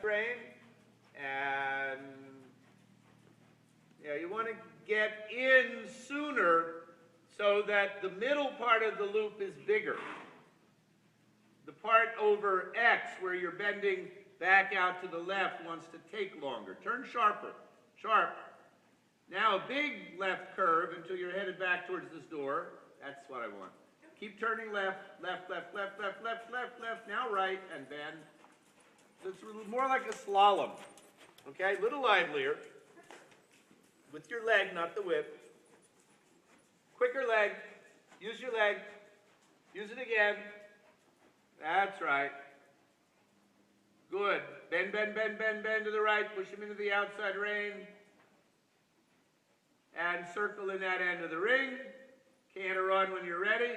frame. And you want to get in sooner so that the middle part of the loop is bigger. The part over X where you're bending back out to the left wants to take longer. Turn sharper. Sharp. Now a big left curve until you're headed back towards this door. That's what I want. Keep turning left, left, left, left, left, left, left, left. Now right and bend. So it's more like a slalom. Okay, a little livelier. With your leg, not the whip. Quicker leg. Use your leg. Use it again. That's right. Good. Bend, bend, bend, bend, bend to the right. Push him into the outside rein. And circle in that end of the ring. Canter on when you're ready.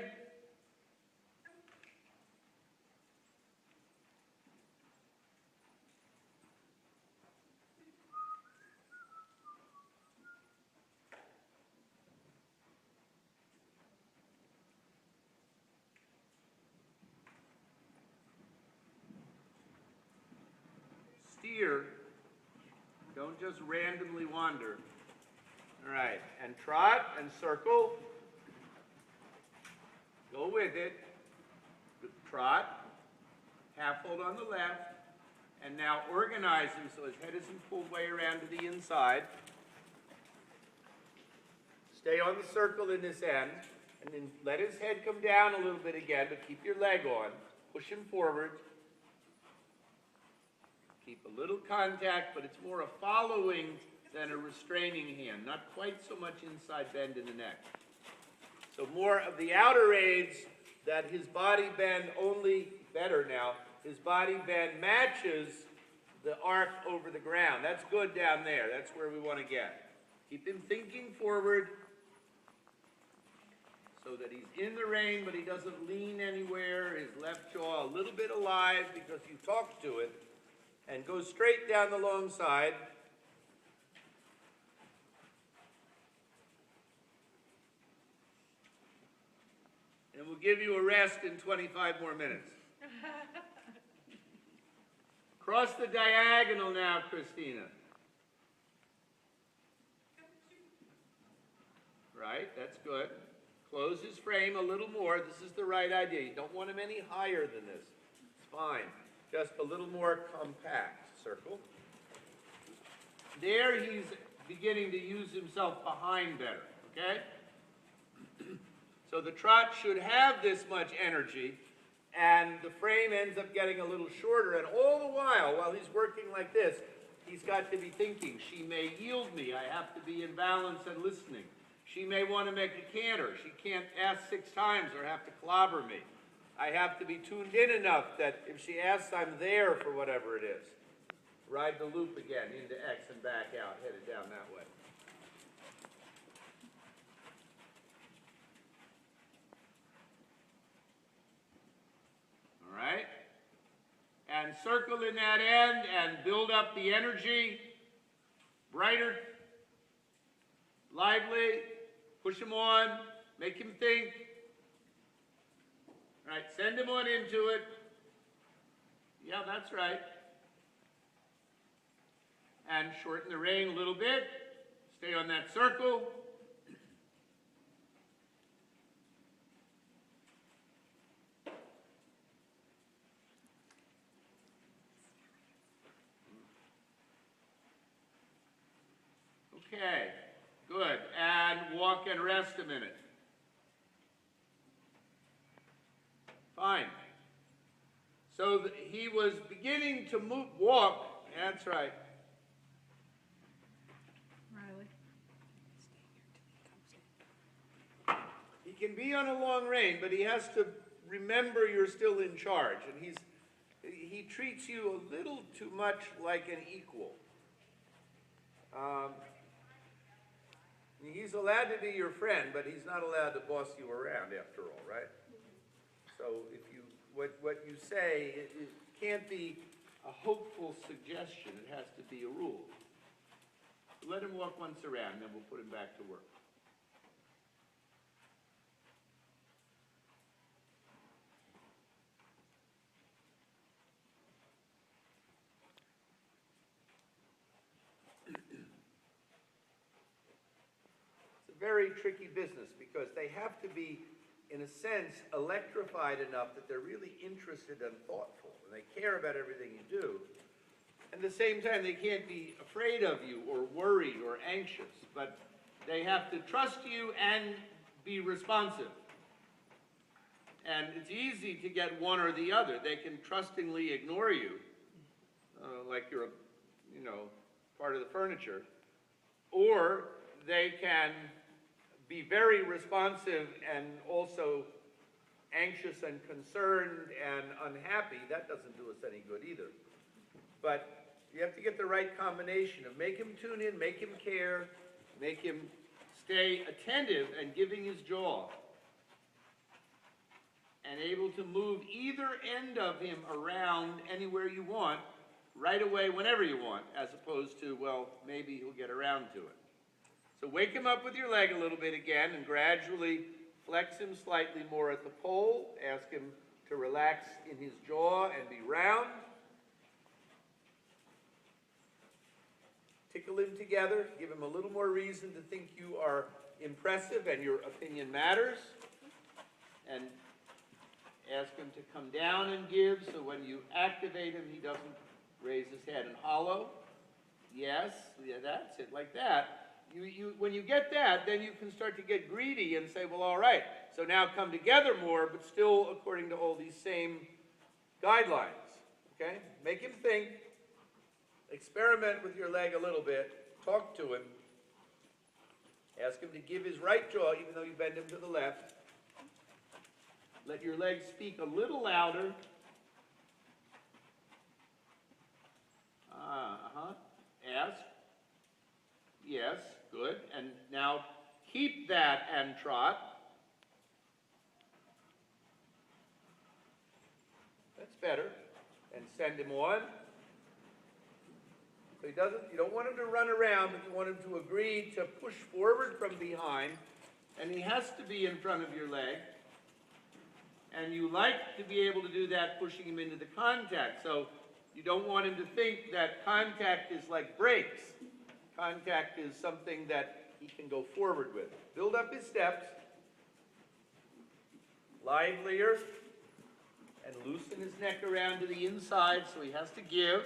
Steer. Don't just randomly wander. All right, and trot and circle. Go with it. Trot. Half hold on the left. And now organize him so his head isn't pulled way around to the inside. Stay on the circle in this end. And then let his head come down a little bit again, but keep your leg on. Push him forward. Keep a little contact, but it's more a following than a restraining hand. Not quite so much inside bend in the neck. So more of the outer aids that his body bend only better now. His body bend matches the arc over the ground. That's good down there. That's where we want to get. Keep him thinking forward so that he's in the rein, but he doesn't lean anywhere. His left jaw a little bit alive because you talked to it. And go straight down the long side. And we'll give you a rest in 25 more minutes. Cross the diagonal now, Christina. Right, that's good. Close his frame a little more. This is the right idea. You don't want him any higher than this. It's fine. Just a little more compact. Circle. There he's beginning to use himself behind better, okay? So the trot should have this much energy, and the frame ends up getting a little shorter, and all the while he's working like this, he's got to be thinking, she may yield me, I have to be in balance and listening. She may want to make a canter. She can't ask 6 times or have to clobber me. I have to be tuned in enough that if she asks, I'm there for whatever it is. Ride the loop again into X and back out, headed down that way. All right? And circle in that end and build up the energy. Brighter, lively, push him on, make him think. All right, send him on into it. Yeah, that's right. And shorten the rein a little bit. Stay on that circle. Okay, good. And walk and rest a minute. Fine. So he was beginning to walk. That's right. Riley. He can be on a long rein, but he has to remember you're still in charge. And he treats you a little too much like an equal. He's allowed to be your friend, but he's not allowed to boss you around after all, right? So if what you say, it can't be a hopeful suggestion. It has to be a rule. Let him walk once around, then we'll put him back to work. very tricky business because they have to be, in a sense, electrified enough that they're really interested and thoughtful, and they care about everything you do. At the same time, they can't be afraid of you or worried or anxious, but they have to trust you and be responsive. And it's easy to get one or the other. They can trustingly ignore you, like you're part of the furniture, or they can be very responsive and also anxious and concerned and unhappy. That doesn't do us any good either. But you have to get the right combination of make him tune in, make him care, make him stay attentive and giving his jaw, and able to move either end of him around anywhere you want, right away whenever you want, as opposed to, well, maybe he'll get around to it. So wake him up with your leg a little bit again and gradually flex him slightly more at the pole. Ask him to relax in his jaw and be round. Tickle him together. Give him a little more reason to think you are impressive and your opinion matters. And ask him to come down and give, so when you activate him, he doesn't raise his head and hollow. Yes, yeah, that's it, like that. When you get that, then you can start to get greedy and say, well, all right, so now come together more, but still according to all these same guidelines, okay? Make him think, experiment with your leg a little bit, talk to him, ask him to give his right jaw, even though you bend him to the left. Let your leg speak a little louder. Ask. Yes, good. And now keep that and trot. That's better. And send him on. So you don't want him to run around, but you want him to agree to push forward from behind. And he has to be in front of your leg. And you like to be able to do that pushing him into the contact. So you don't want him to think that contact is like brakes. Contact is something that he can go forward with. Build up his steps. Livelier. And loosen his neck around to the inside so he has to give.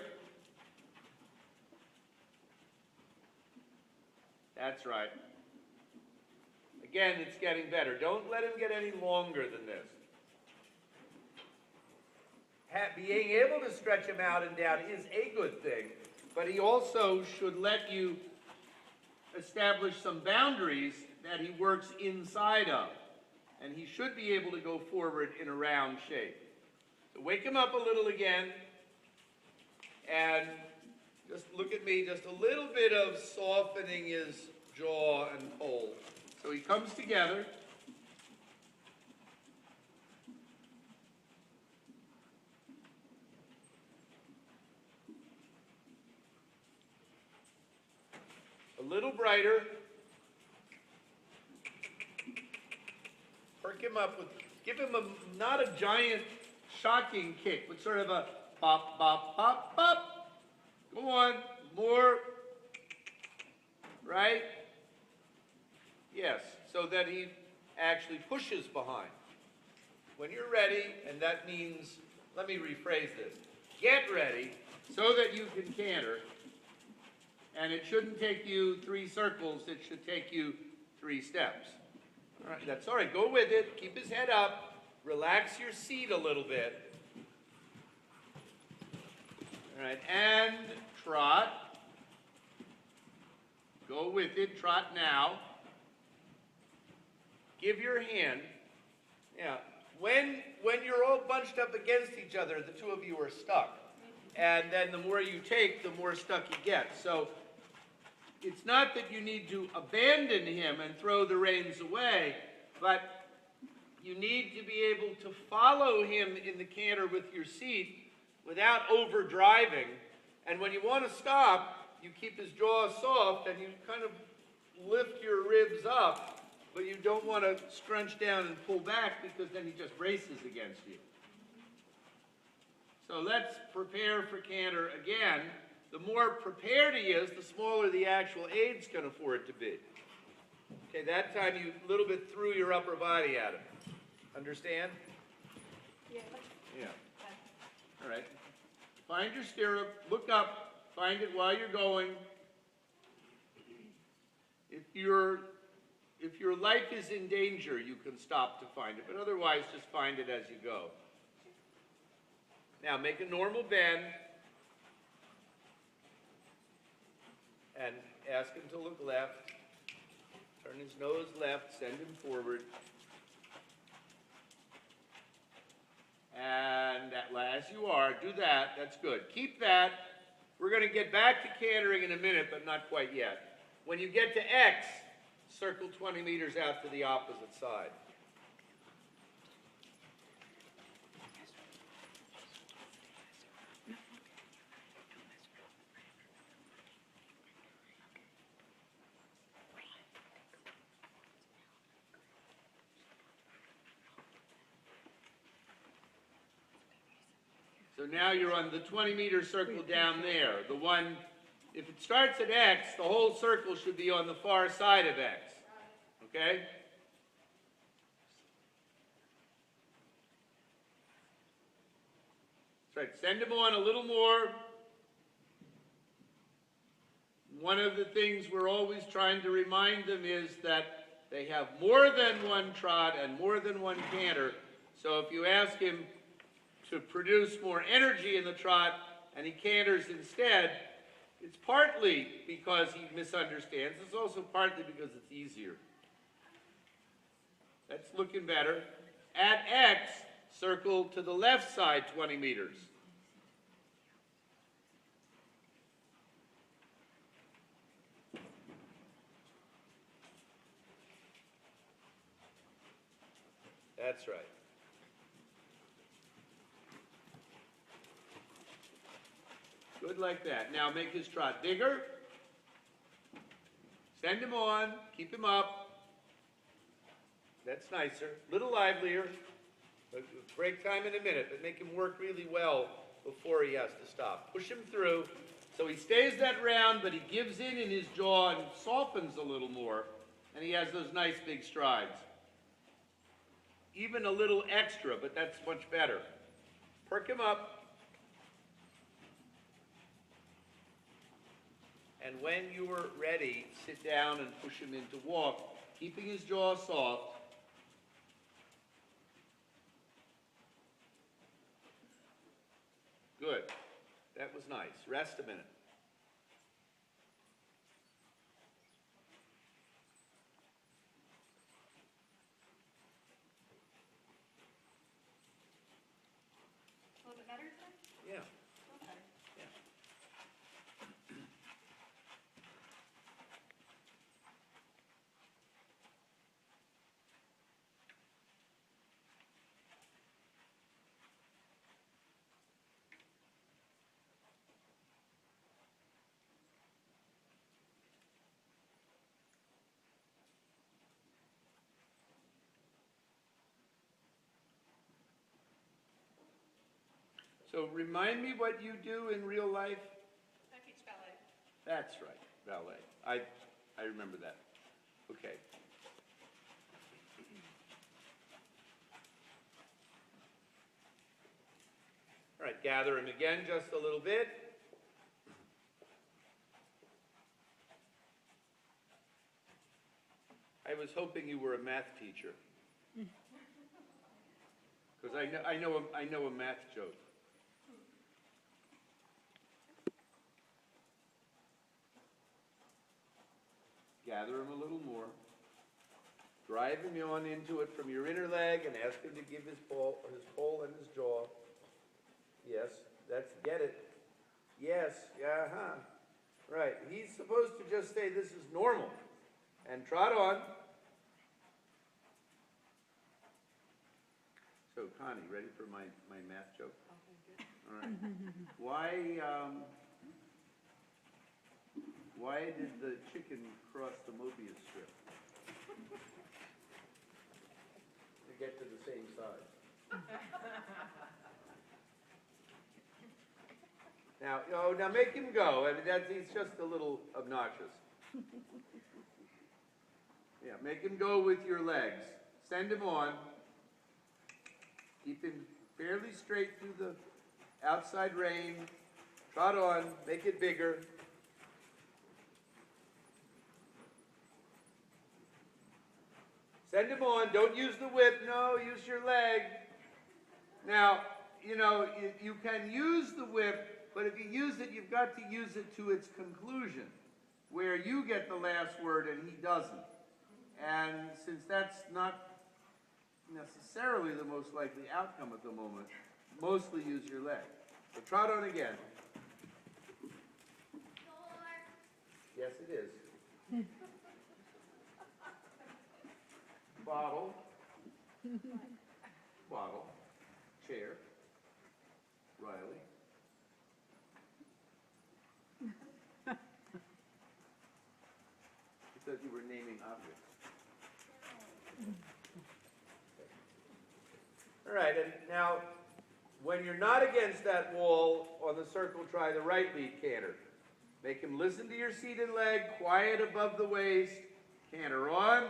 That's right. Again, it's getting better. Don't let him get any longer than this. Being able to stretch him out and down is a good thing, but he also should let you establish some boundaries that he works inside of, and he should be able to go forward in a round shape. So wake him up a little again, and just look at me, just a little bit of softening his jaw and pole. So he comes together. A little brighter. Perk him up with, give him not a giant shocking kick, but sort of a pop, pop, pop, pop. Go on, more. Right? Yes, so that he actually pushes behind. When you're ready, and that means, let me rephrase this. Get ready so that you can canter. And it shouldn't take you 3 circles, it should take you 3 steps. All right, that's all right, go with it, keep his head up, relax your seat a little bit. All right, and trot. Go with it, trot now. Give your hand. Yeah, when you're all bunched up against each other, the two of you are stuck. And then the more you take, the more stuck you get. So it's not that you need to abandon him and throw the reins away, but you need to be able to follow him in the canter with your seat without overdriving. And when you want to stop, you keep his jaw soft and you kind of lift your ribs up, but you don't want to scrunch down and pull back because then he just braces against you. So let's prepare for canter again. The more prepared he is, the smaller the actual aid's can afford to be. Okay, that time you a little bit threw your upper body at him. Understand? Yeah. Yeah. All right. Find your stirrup, look up, find it while you're going. If your life is in danger, you can stop to find it, but otherwise just find it as you go. Now make a normal bend and ask him to look left. Turn his nose left, send him forward. And as you are, do that. That's good. Keep that. We're going to get back to cantering in a minute, but not quite yet. When you get to X, circle 20 meters out to the opposite side. So now you're on the 20-meter circle down there. The one, if it starts at X, the whole circle should be on the far side of X. Okay? That's right. Send them on a little more. One of the things we're always trying to remind them is that they have more than one trot and more than one canter. So if you ask him to produce more energy in the trot and he canters instead, it's partly because he misunderstands. It's also partly because it's easier. That's looking better. At X, circle to the left side 20 meters. That's right. Good like that. Now make his trot bigger. Send him on. Keep him up. That's nicer. Little livelier. Break time in a minute, but make him work really well before he has to stop. Push him through so he stays that round, but he gives in his jaw and softens a little more, and he has those nice big strides. Even a little extra, but that's much better. Perk him up. And when you're ready, sit down and push him into walk, keeping his jaw soft. Good. That was nice. Rest a minute. A little bit better, sir? Yeah. A little better. Yeah. So remind me what you do in real life? I teach ballet. That's right, ballet. I remember that. Okay. All right, gather him again just a little bit. I was hoping you were a math teacher. Because I know a math joke. Gather him a little more. Drive him on into it from your inner leg and ask him to give his pole and his jaw. Yes, get it. Yes, uh-huh. Right, he's supposed to just say this is normal. And trot on. So, Connie, ready for my math joke? Okay, good. All right. Why did the chicken cross the Mobius strip? To get to the same size. Now make him go. I mean, he's just a little obnoxious. Yeah, make him go with your legs. Send him on. Keep him fairly straight through the outside rein. Trot on, make it bigger. Send him on, don't use the whip, no, use your leg. Now, you know, you can use the whip, but if you use it, you've got to use it to its conclusion, where you get the last word and he doesn't. And since that's not necessarily the most likely outcome at the moment, mostly use your leg. So trot on again. Yes, it is. Bottle. Bottle. Chair. Riley. Because you were naming objects. All right, and now, when you're not against that wall on the circle, try the right lead canter. Make him listen to your seat and leg, quiet above the waist, canter on.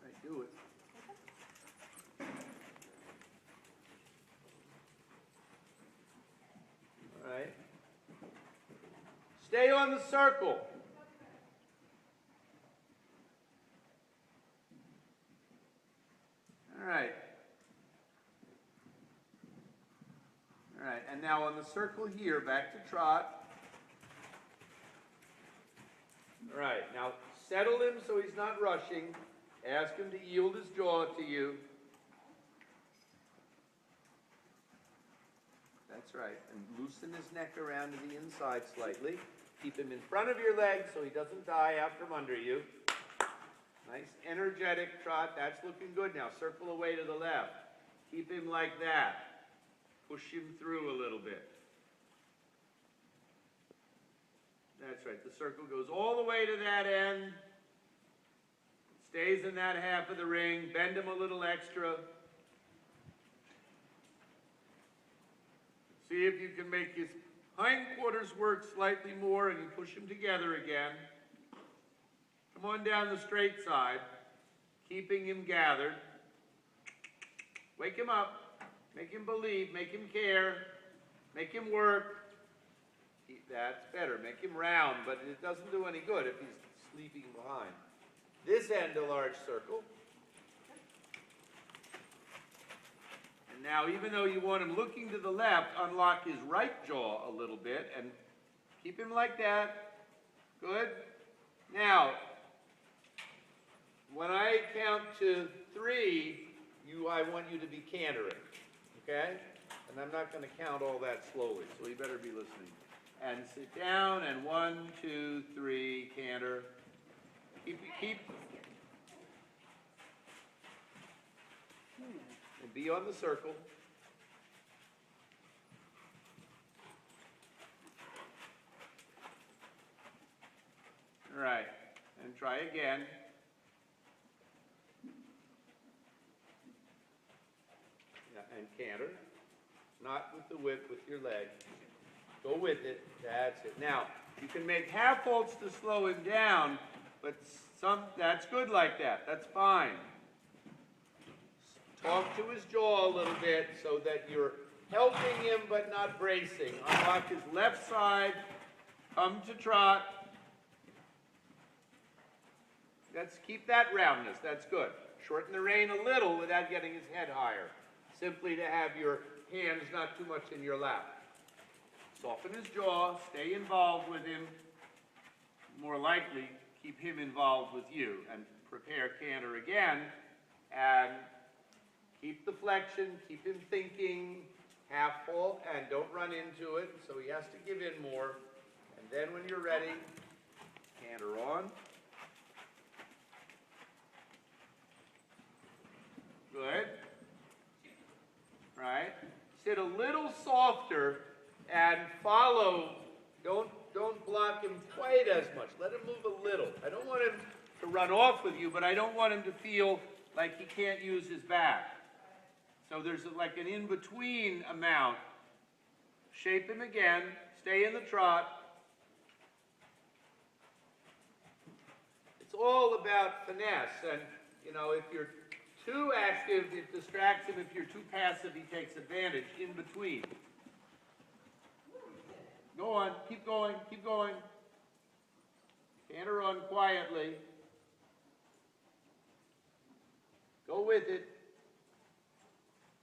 Right, do it. All right. Stay on the circle. All right. All right, and now on the circle here, back to trot. All right, now settle him so he's not rushing. Ask him to yield his jaw to you. That's right, and loosen his neck around to the inside slightly. Keep him in front of your legs so he doesn't die out from under you. Nice energetic trot, that's looking good now. Circle away to the left. Keep him like that. Push him through a little bit. That's right, the circle goes all the way to that end. Stays in that half of the ring. Bend him a little extra. See if you can make his hindquarters work slightly more and you push him together again. Come on down the straight side, keeping him gathered. Wake him up. Make him believe, make him care, make him work. That's better, make him round, but it doesn't do any good if he's sleeping behind. This end, a large circle. And now, even though you want him looking to the left, unlock his right jaw a little bit and keep him like that. Good. Now, when I count to 3, I want you to be cantering. Okay? And I'm not going to count all that slowly, so you better be listening. And sit down, and 1, 2, 3, canter. Keep. And be on the circle. All right, and try again. And canter, not with the whip, with your leg. Go with it, that's it. Now, you can make half holds to slow him down, but that's good like that, that's fine. Talk to his jaw a little bit so that you're helping him but not bracing. Unlock his left side, come to trot. Let's keep that roundness, that's good. Shorten the rein a little without getting his head higher. Simply to have your hands not too much in your lap. Soften his jaw, stay involved with him. More likely, keep him involved with you. And prepare canter again. And keep the flexion, keep him thinking, half halt, and don't run into it. So he has to give in more. And then when you're ready, canter on. Good. Right? Sit a little softer and follow. Don't block him quite as much. Let him move a little. I don't want him to run off with you, but I don't want him to feel like he can't use his back. So there's like an in-between amount. Shape him again. Stay in the trot. all about finesse, and, you know, if you're too active, it distracts him. If you're too passive, he takes advantage in between. Go on, keep going, keep going. Canter on quietly. Go with it.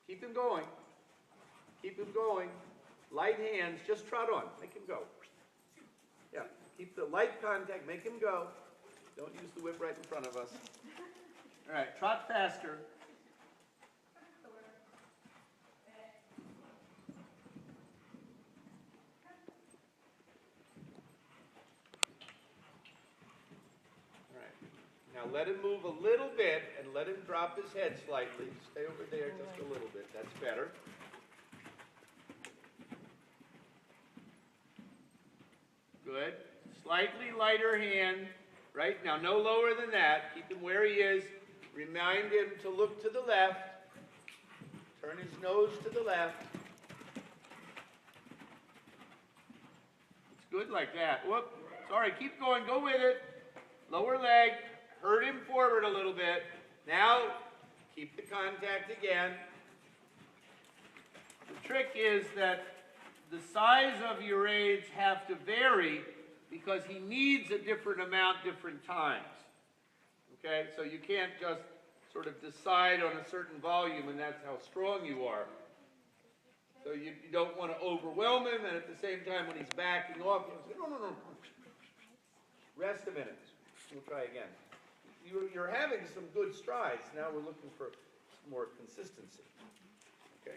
Keep him going. Keep him going. Light hands, just trot on. Make him go. Yeah, keep the light contact, make him go. Don't use the whip right in front of us. All right, trot faster. All right, now let him move a little bit and let him drop his head slightly. Stay over there just a little bit, that's better. Good. Slightly lighter hand. Right now, no lower than that. Keep him where he is. Remind him to look to the left. Turn his nose to the left. It's good like that. Whoop. Sorry, keep going. Go with it. Lower leg. Hurt him forward a little bit. Now, keep the contact again. The trick is that the size of your aids have to vary because he needs a different amount different times. Okay, so you can't just sort of decide on a certain volume and that's how strong you are. So you don't want to overwhelm him, and at the same time when he's backing off, you say, no, no, no. Rest a minute. We'll try again. You're having some good strides. Now we're looking for more consistency. Okay?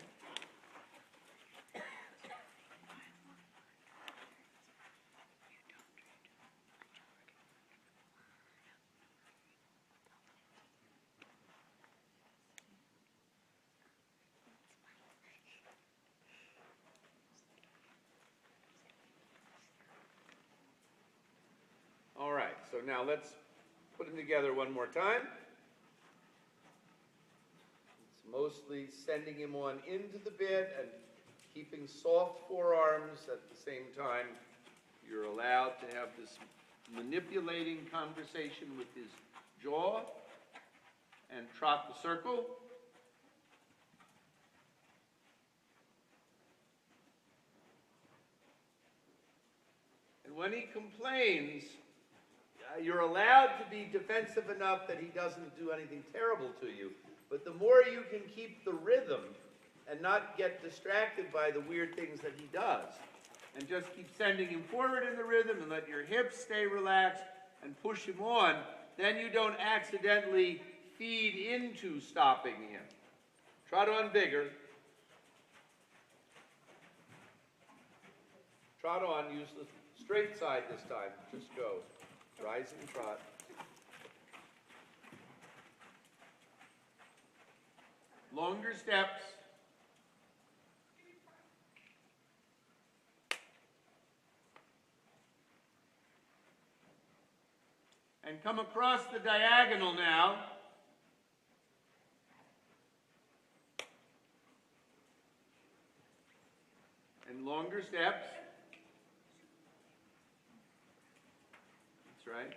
All right, so now let's put them together one more time. It's mostly sending him on into the bit and keeping soft forearms at the same time. You're allowed to have this manipulating conversation with his jaw and trot the circle. And when he complains, you're allowed to be defensive enough that he doesn't do anything terrible to you. But the more you can keep the rhythm and not get distracted by the weird things that he does, and just keep sending him forward in the rhythm and let your hips stay relaxed and push him on, then you don't accidentally feed into stopping him. Trot on bigger. Trot on, use the straight side this time. Just go. Rise and trot. Longer steps. And come across the diagonal now. And longer steps. Right?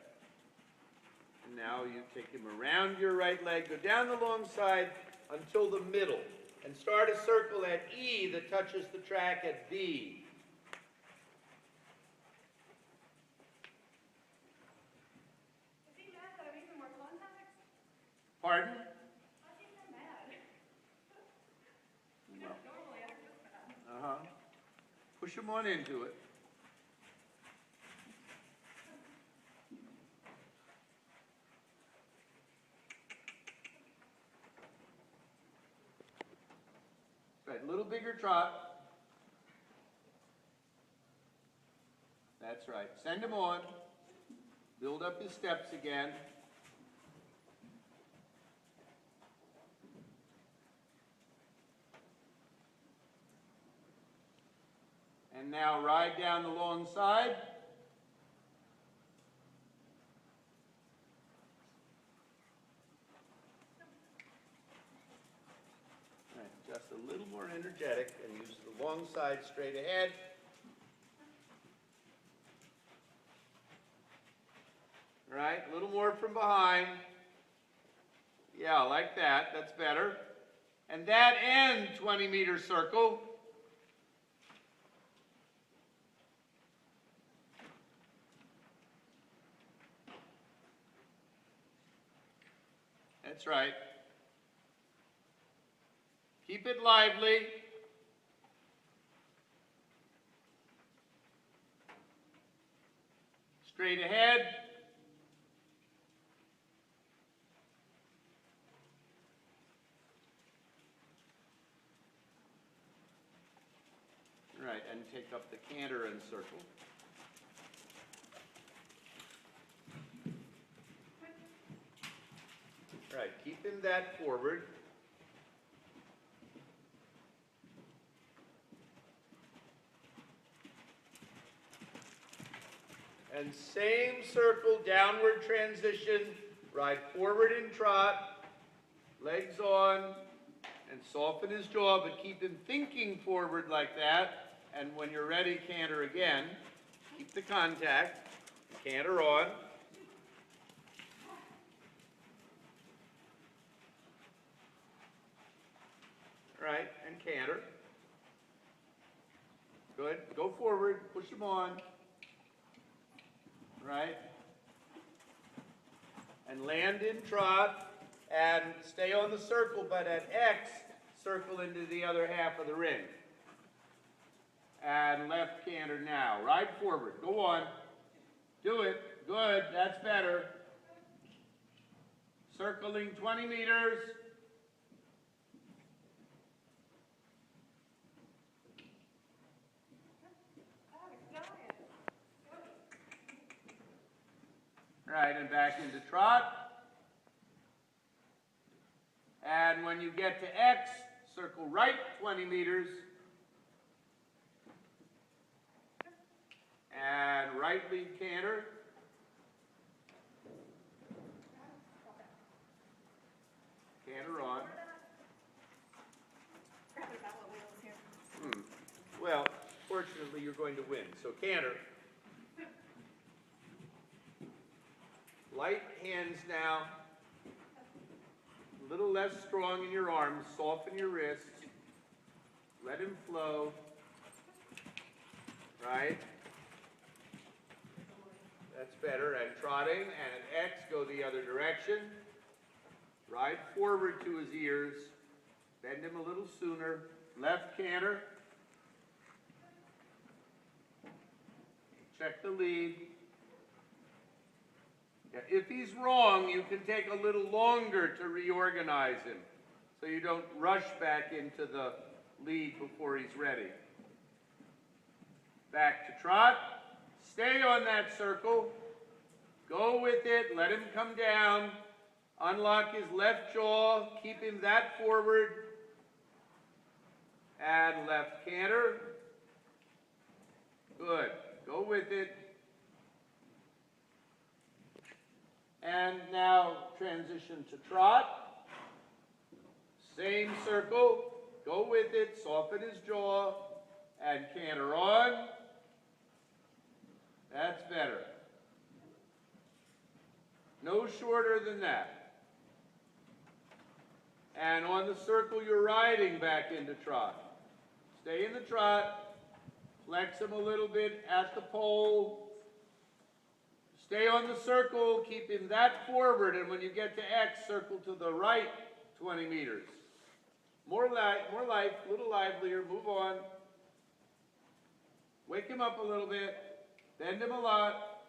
And now you take him around your right leg, go down the long side until the middle, and start a circle at E that touches the track at B. Is he mad that I'm using more contacts? Pardon? I think I'm mad. Normally I'm just mad. Uh-huh. Push him on into it. Right, a little bigger trot. That's right. Send him on. Build up his steps again. And now ride down the long side. Just a little more energetic and use the long side straight ahead. All right, a little more from behind. Yeah, like that, that's better. And that end 20-meter circle. That's right. Keep it lively. Straight ahead. Right, and take up the canter and circle. Right, keeping that forward. And same circle, downward transition, ride forward in trot, legs on, and soften his jaw, but keep him thinking forward like that. And when you're ready, canter again. Keep the contact, canter on. Right, and canter. Good, go forward, push him on. Right? And land in trot, and stay on the circle, but at X, circle into the other half of the ring. And left canter now. Ride forward, go on. Do it, good, that's better. Circling 20 meters. Right, and back into trot. And when you get to X, circle right 20 meters. And right lead canter. Canter on. Well, fortunately, you're going to win. So canter. Light hands now. A little less strong in your arms. Soften your wrists. Let him flow. Right? That's better. And trotting. And at X, go the other direction. Ride forward to his ears. Bend him a little sooner. Left canter. Check the lead. Yeah, if he's wrong, you can take a little longer to reorganize him so you don't rush back into the lead before he's ready. Back to trot. Stay on that circle. Go with it. Let him come down. Unlock his left jaw. Keep him that forward. And left canter. Good. Go with it. And now transition to trot. Same circle. Go with it. Soften his jaw. And canter on. That's better. No shorter than that. And on the circle, you're riding back into trot. Stay in the trot. Flex him a little bit at the pole. Stay on the circle, keep him that forward, and when you get to X, circle to the right 20 meters. More life, a little livelier, move on. Wake him up a little bit, bend him a lot,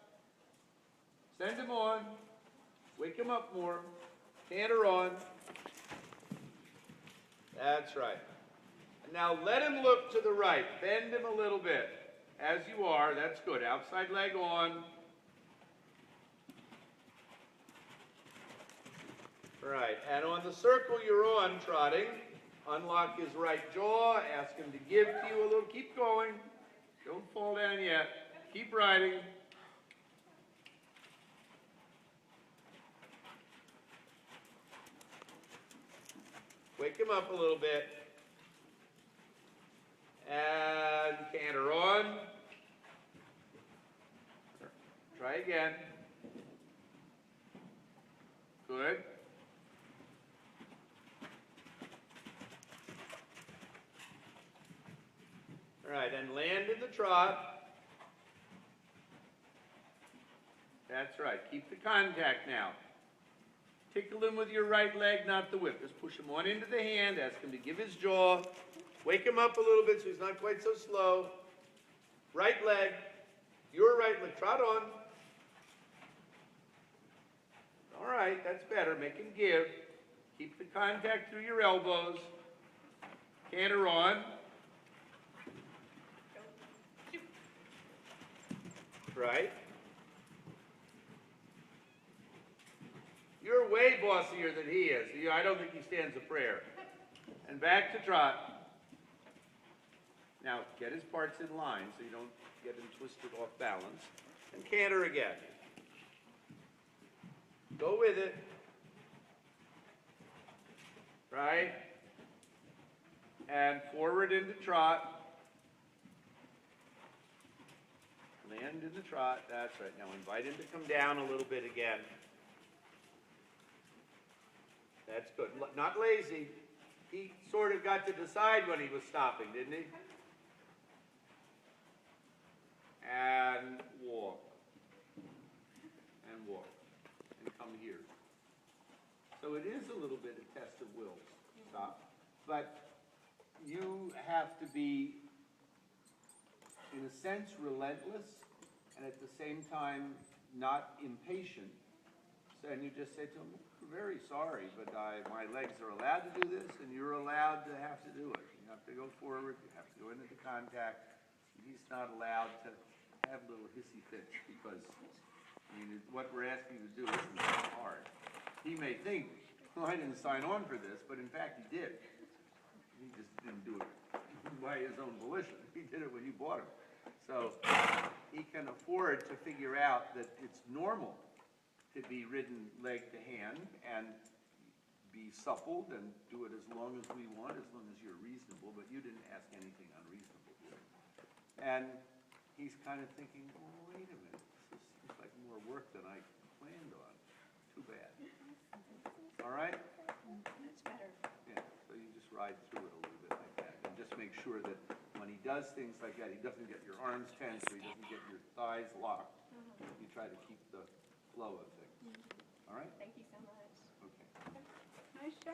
send him on, wake him up more, canter on. That's right. Now let him look to the right, bend him a little bit. As you are, that's good. Outside leg on. Right, and on the circle you're on, trotting, unlock his right jaw, ask him to give to you a little, keep going, don't fall down yet, keep riding. Wake him up a little bit, and canter on, try again. All right, and land in the trot. That's right, keep the contact now. Tickle him with your right leg, not the whip. Just push him on into the hand, ask him to give his jaw. Wake him up a little bit so he's not quite so slow. Right leg, your right leg, trot on. All right, that's better, make him give. Keep the contact through your elbows. Canter on. Right. You're way bossier than he is. I don't think he stands a prayer. And back to trot. Now, get his parts in line so you don't get him twisted off balance. And canter again. Go with it. Right? And forward into trot. Land in the trot. That's right. Now invite him to come down a little bit again. That's good. Not lazy. He sort of got to decide when he was stopping, didn't he? And walk. And walk. And come here. So it is a little bit a test of wills. Stop. But you have to be, in a sense, relentless, and at the same time, not impatient. And you just say to him, "We're very sorry, but my legs are allowed to do this, and you're allowed to have to do it. You have to go forward, you have to go into the contact. He's not allowed to have little hissy fits, because, what we're asking you to do isn't that hard." He may think, "Well, I didn't sign on for this," but in fact, he did. He just didn't do it by his own volition. He did it when you bought him. So he can afford to figure out that it's normal to be ridden leg to hand and be suppled and do it as long as we want, as long as you're reasonable, but you didn't ask anything unreasonable here. And he's kind of thinking, "Oh, wait a minute, this seems like more work than I planned on. Too bad." All right? That's better. Yeah, so you just ride through it a little bit like that, and just make sure that when he does things like that, he doesn't get your arms tense, or he doesn't get your thighs locked. You try to keep the flow of things. All right? Thank you so much. Okay. Nice job.